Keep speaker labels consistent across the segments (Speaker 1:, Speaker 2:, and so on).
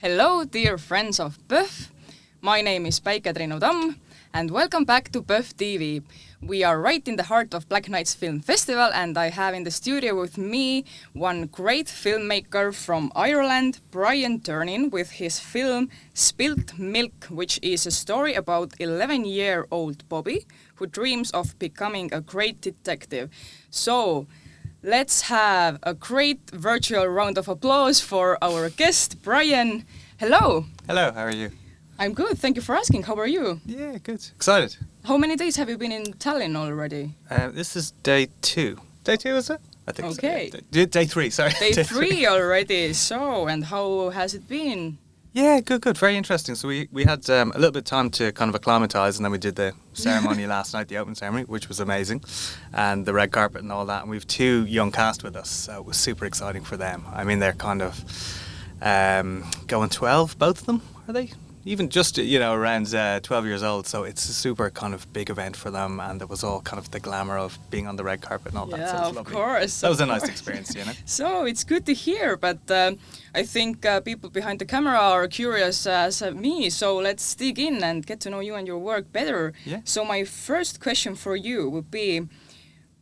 Speaker 1: Hello, dear friends of PÖFF. My name is Päike Triinu Tamm, and welcome back to PÖFF TV. We are right in the heart of Black Nights Film Festival, and I have in the studio with me one great filmmaker from Ireland, Brian Durnin, with his film Spilt Milk, which is a story about 11-year-old Bobby who dreams of becoming a great detective. So, let's have a great virtual round of applause for our guest, Brian. Hello.
Speaker 2: Hello, how are you?
Speaker 1: I'm good, thank you for asking. How are you?
Speaker 2: Yeah, good. Excited.
Speaker 1: How many days have you been in Tallinn already?
Speaker 2: This is day 2. Day 2, is it? I think
Speaker 1: okay.
Speaker 2: so. Day 3, sorry.
Speaker 1: Day 3 already. So, and how has it been?
Speaker 2: Yeah, good. Very interesting. So we had a little bit of time to kind of acclimatise, and then we did the ceremony last night, the open ceremony, which was amazing, and the red carpet and all that. And we have 2 young cast with us, so it was super exciting for them. I mean, they're kind of going 12, both of them, are they? Even just, around 12 years old, so it's a super kind of big event for them, and there was all kind of the glamour of being on the red carpet and all that. So it was lovely.
Speaker 1: Course.
Speaker 2: That was a nice experience,
Speaker 1: So it's good to hear, but I think people behind the camera are curious as me, so let's dig in and get to know you and your work better.
Speaker 2: Yeah.
Speaker 1: So my first question for you would be,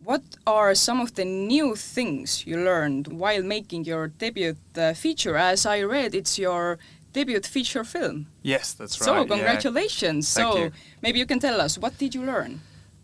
Speaker 1: what are some of the new things you learned while making your debut feature? As I read, it's your debut feature film.
Speaker 2: Yes, that's right.
Speaker 1: So congratulations.
Speaker 2: Thank you.
Speaker 1: Maybe you can tell us, what did you learn?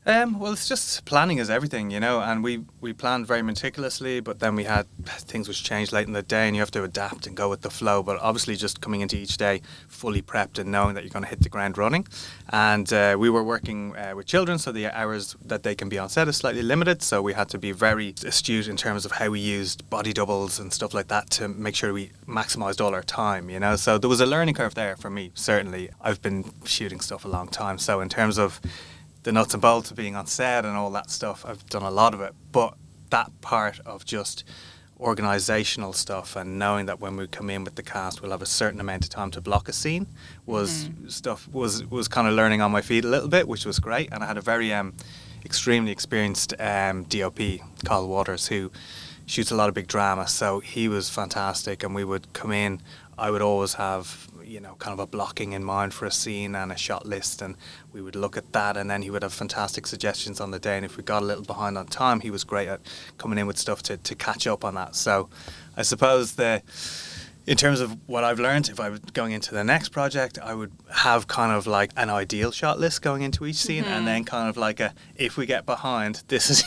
Speaker 2: Well, it's just planning is everything, and we planned very meticulously, but then we had things which changed late in the day, and you have to adapt and go with the flow. But obviously just coming into each day fully prepped and knowing that you're going to hit the ground running. And we were working with children, so the hours that they can be on set is slightly limited, so we had to be very astute in terms of how we used body doubles and stuff like that to make sure we maximised all our time, So there was a learning curve there for me, certainly. I've been shooting stuff a long time, so in terms of the nuts and bolts of being on set and all that stuff, I've done a lot of it. But that part of just organisational stuff and knowing that when we come in with the cast we'll have a certain amount of time to block a scene was kind of learning on my feet a little bit, which was great. And I had a very extremely experienced DOP, Carl Waters, who shoots a lot of big drama, so he was fantastic. And we would come in, I would always have kind of a blocking in mind for a scene and a shot list, and we would look at that, and then he would have fantastic suggestions on the day, and if we got a little behind on time, he was great at coming in with stuff to catch up on that. So I suppose in terms of what I've learned, if I was going into the next project, I would have kind of like an ideal shot list going into each scene, and then kind of like if we get behind, this is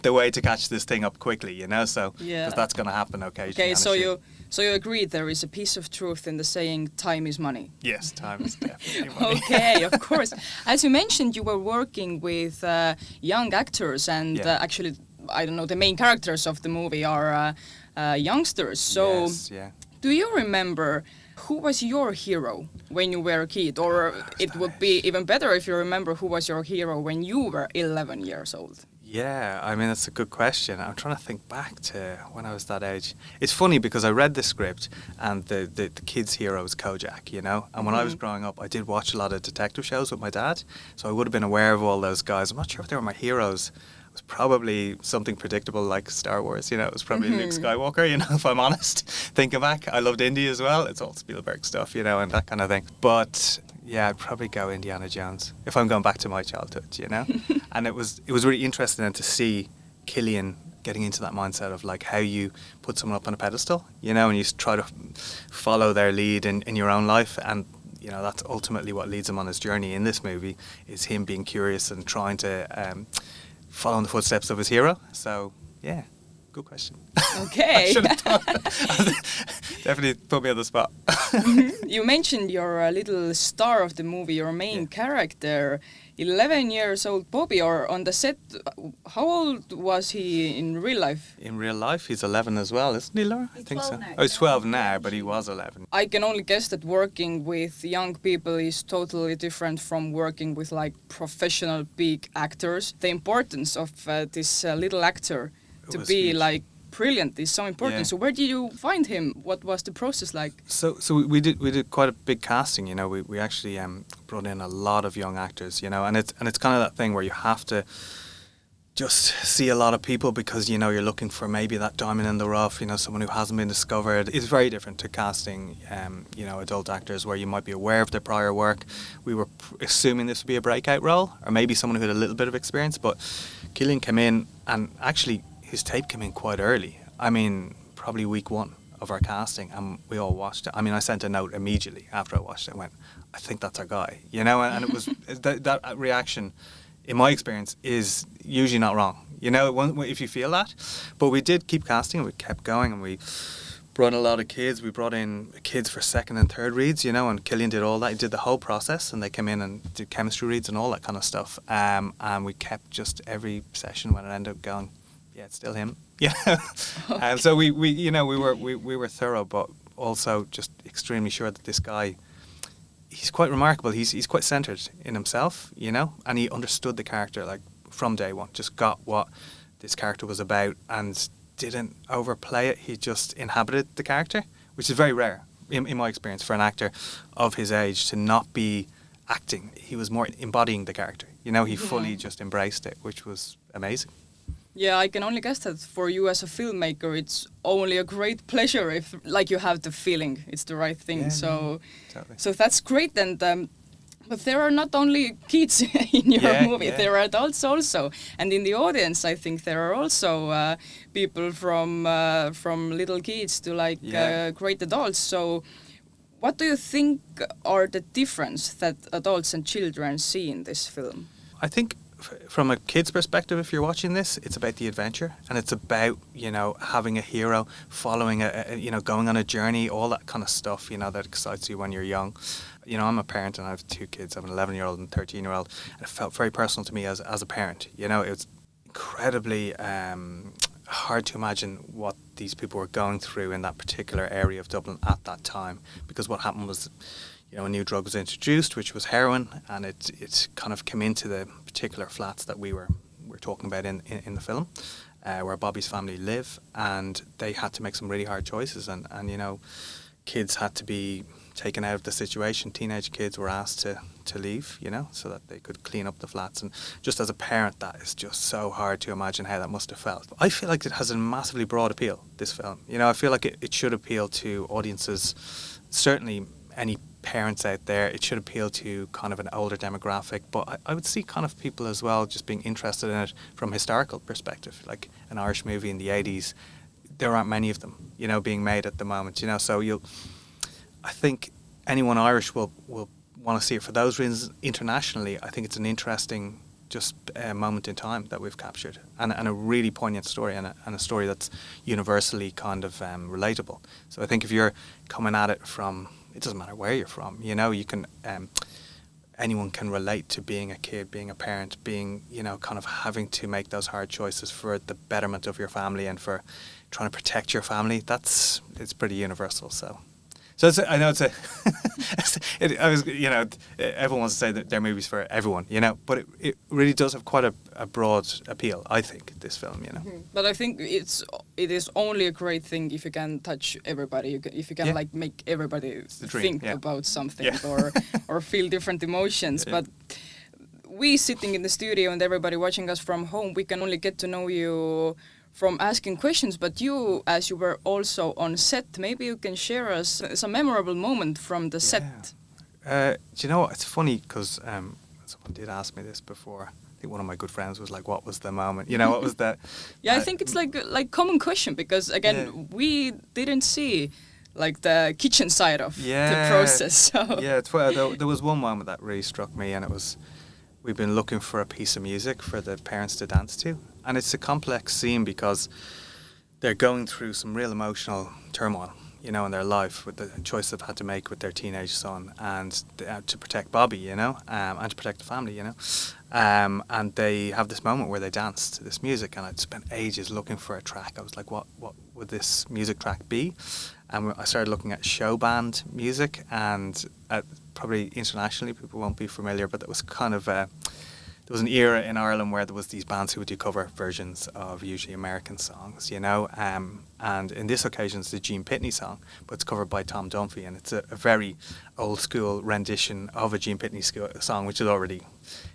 Speaker 2: the way to catch this thing up quickly, so because that's going to happen occasionally.
Speaker 1: Okay, so you agree there is a piece of truth in the saying, time is money?
Speaker 2: Yes, time is definitely money.
Speaker 1: Okay, of course. As you mentioned, you were working with young actors, and actually, I don't know, the main characters of the movie are youngsters. So
Speaker 2: yes, yeah.
Speaker 1: Do you remember who was your hero when you were a kid? Or it would be even better if you remember who was your hero when you were 11 years old.
Speaker 2: Yeah, I mean, that's a good question. I'm trying to think back to when I was that age. It's funny because I read the script and the kid's hero was Kojak, And when I was growing up, I did watch a lot of detective shows with my dad, so I would have been aware of all those guys. I'm not sure if they were my heroes. It was probably something predictable like Star Wars, It was probably Luke Skywalker, if I'm honest. Thinking back, I loved Indy as well. It's all Spielberg stuff, and that kind of thing. But yeah, I'd probably go Indiana Jones if I'm going back to my childhood, And it was really interesting then to see Cillian getting into that mindset of like how you put someone up on a pedestal, and you try to follow their lead in your own life. And that's ultimately what leads him on his journey in this movie, is him being curious and trying to follow in the footsteps of his hero. So yeah, good question.
Speaker 1: Okay.
Speaker 2: I should have thought. Definitely put me on the spot.
Speaker 1: You mentioned your little star of the movie, your main character, 11 years old Bobby, or on the set. How old was he in real life?
Speaker 2: In real life, he's 11 as well, isn't he, Laura? I think so.
Speaker 3: Now.
Speaker 2: Oh, he's 12 now, but he was 11.
Speaker 1: I can only guess that working with young people is totally different from working with like professional big actors. The importance of this little actor to be
Speaker 2: huge.
Speaker 1: like brilliant is so important.
Speaker 2: Yeah.
Speaker 1: So where did you find him? What was the process like?
Speaker 2: So we did quite a big casting. We actually brought in a lot of young actors. And it's kind of that thing where you have to just see a lot of people because, you know, you're looking for maybe that diamond in the rough, you know, someone who hasn't been discovered. It's very different to casting, you know, adult actors where you might be aware of their prior work. We were assuming this would be a breakout role or maybe someone who had a little bit of experience, but Cillian came in and actually his tape came in quite early. I mean, probably week 1 of our casting, and we all watched it. I mean, I sent a note immediately after I watched it and went, I think that's our guy, you know, and it was that reaction, in my experience, is usually not wrong. You know, if you feel that. But we did keep casting, we kept going, and we brought in a lot of kids. We brought in kids for second and third reads, you know, and Cillian did all that. He did the whole process, and they came in and did chemistry reads and all that kind of stuff. And we kept just every session when it ended up going, yeah, it's still him. Yeah.
Speaker 1: Okay.
Speaker 2: So we you know, we were thorough, but also just extremely sure that this guy, he's quite remarkable. He's quite centered in himself, you know, and he understood the character like from day one. Just got what this character was about and didn't overplay it. He just inhabited the character, which is very rare in my experience for an actor of his age to not be acting. He was more embodying the character. You know, he fully just embraced it, which was amazing.
Speaker 1: Yeah, I can only guess that for you as a filmmaker, it's only a great pleasure if, like, you have the feeling it's the right thing.
Speaker 2: Yeah,
Speaker 1: so,
Speaker 2: totally.
Speaker 1: so that's great. And but there are not only kids in your movie; there are adults also. And in the audience, I think there are also people from little kids to like great adults. So, what do you think are the difference that adults and children see in this film?
Speaker 2: I think from a kid's perspective, if you're watching this, it's about the adventure and it's about, you know, having a hero, following you know, going on a journey, all that kind of stuff, you know, that excites you when you're young. You know, I'm a parent and I have 2 kids. I have an 11-year-old and a 13-year-old. And it felt very personal to me as a parent. You know, it was incredibly hard to imagine what these people were going through in that particular area of Dublin at that time, because what happened was, you know, a new drug was introduced, which was heroin, and it kind of came into the particular flats that we're talking about in the film, where Bobby's family live, and they had to make some really hard choices, and you know, kids had to be taken out of the situation. Teenage kids were asked to leave, you know, so that they could clean up the flats, and just as a parent, that is just so hard to imagine how that must have felt. I feel like it has a massively broad appeal, this film. You know, I feel like it should appeal to audiences, certainly any parents out there. It should appeal to kind of an older demographic, but I would see kind of people as well just being interested in it from a historical perspective, like an Irish movie in the 80s. There aren't many of them, you know, being made at the moment, you know, so I think anyone Irish will want to see it for those reasons. Internationally, I think it's an interesting just moment in time that we've captured, and a really poignant story, and a story that's universally kind of relatable. So I think if you're coming at it from, it doesn't matter where you're from, you know, you can, anyone can relate to being a kid, being a parent, being, you know, kind of having to make those hard choices for the betterment of your family and for trying to protect your family. It's pretty universal, so. So I know I was, you know, everyone wants to say that they're movies for everyone, you know, but it really does have quite a broad appeal, I think, this film, you know.
Speaker 1: Mm-hmm. But I think it is only a great thing if you can touch everybody, if you can like make everybody think about something or feel different emotions. But we sitting in the studio and everybody watching us from home, we can only get to know you from asking questions, but you, as you were also on set, maybe you can share us some memorable moment from the set.
Speaker 2: Do you know what? It's funny because someone did ask me this before. I think one of my good friends was like, "What was the moment? You know, what was that?"
Speaker 1: I think it's like common question because again, we didn't see like the kitchen side of the process. So.
Speaker 2: Yeah, there was one moment that really struck me, and it was, we've been looking for a piece of music for the parents to dance to. And it's a complex scene because they're going through some real emotional turmoil, you know, in their life with the choice they've had to make with their teenage son and to protect Bobby, you know, and to protect the family, you know. And they have this moment where they dance to this music, and I'd spent ages looking for a track. I was like, what would this music track be? And I started looking at show band music, and probably internationally people won't be familiar, but it was kind of... there was an era in Ireland where there was these bands who would do cover versions of usually American songs, you know, and in this occasion it's the Gene Pitney song, but it's covered by Tom Dunphy, and it's a very old school rendition of a Gene Pitney song, which is already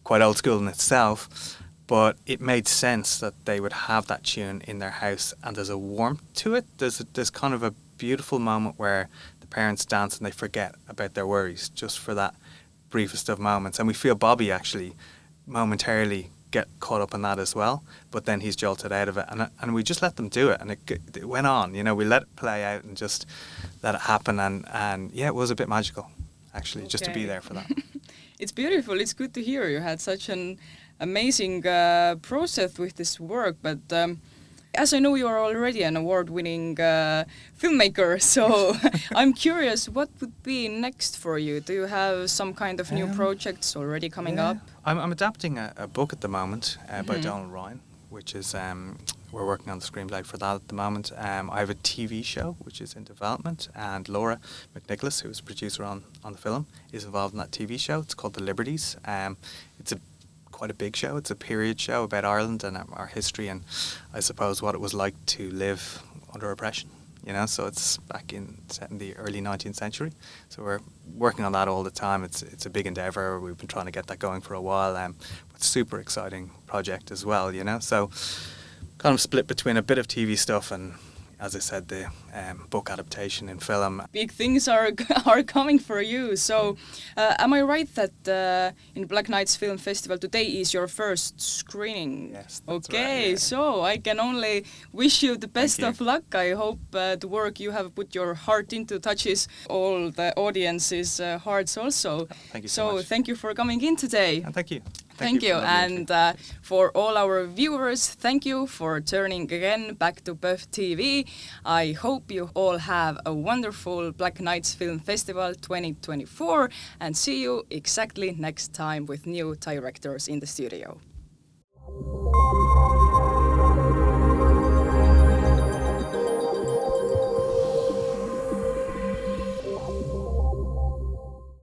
Speaker 2: quite old school in itself. but it made sense that they would have that tune in their house, and there's a warmth to it. There's kind of a beautiful moment where the parents dance and they forget about their worries just for that briefest of moments. And we feel Bobby actually momentarily get caught up in that as well, but then he's jolted out of it, and we just let them do it, and it went on. You know, we let it play out and just let it happen, and yeah, it was a bit magical actually, just to be there for that.
Speaker 1: It's beautiful. It's good to hear you had such an amazing process with this work, but as I know, you are already an award-winning filmmaker, so I'm curious, what would be next for you? Do you have some kind of new projects already coming up?
Speaker 2: I'm adapting a book at the moment by Donald Ryan, which is, we're working on the screenplay for that at the moment. I have a TV show which is in development, and Laura McNicholas, who is a producer on the film, is involved in that TV show. It's called The Liberties. It's quite a big show. It's a period show about Ireland and our history, and I suppose what it was like to live under oppression, you know. So it's set in the early 19th century. So we're working on that all the time. It's a big endeavour. We've been trying to get that going for a while. It's a super exciting project as well, you know. So kind of split between a bit of TV stuff and, as I said, the book adaptation in film.
Speaker 1: Big things are coming for you. So, am I right that in Black Nights Film Festival today is your first screening?
Speaker 2: Yes, that's
Speaker 1: okay,
Speaker 2: right, yeah.
Speaker 1: So I can only wish you the best of luck. I hope the work you have put your heart into touches all the audience's hearts also.
Speaker 2: Thank you so much.
Speaker 1: Thank you for coming in today.
Speaker 2: And thank you.
Speaker 1: Thank you. And for all our viewers, thank you for turning again back to PÖFF TV. I hope you all have a wonderful Black Nights Film Festival 2024 and see you exactly next time with new directors in the studio.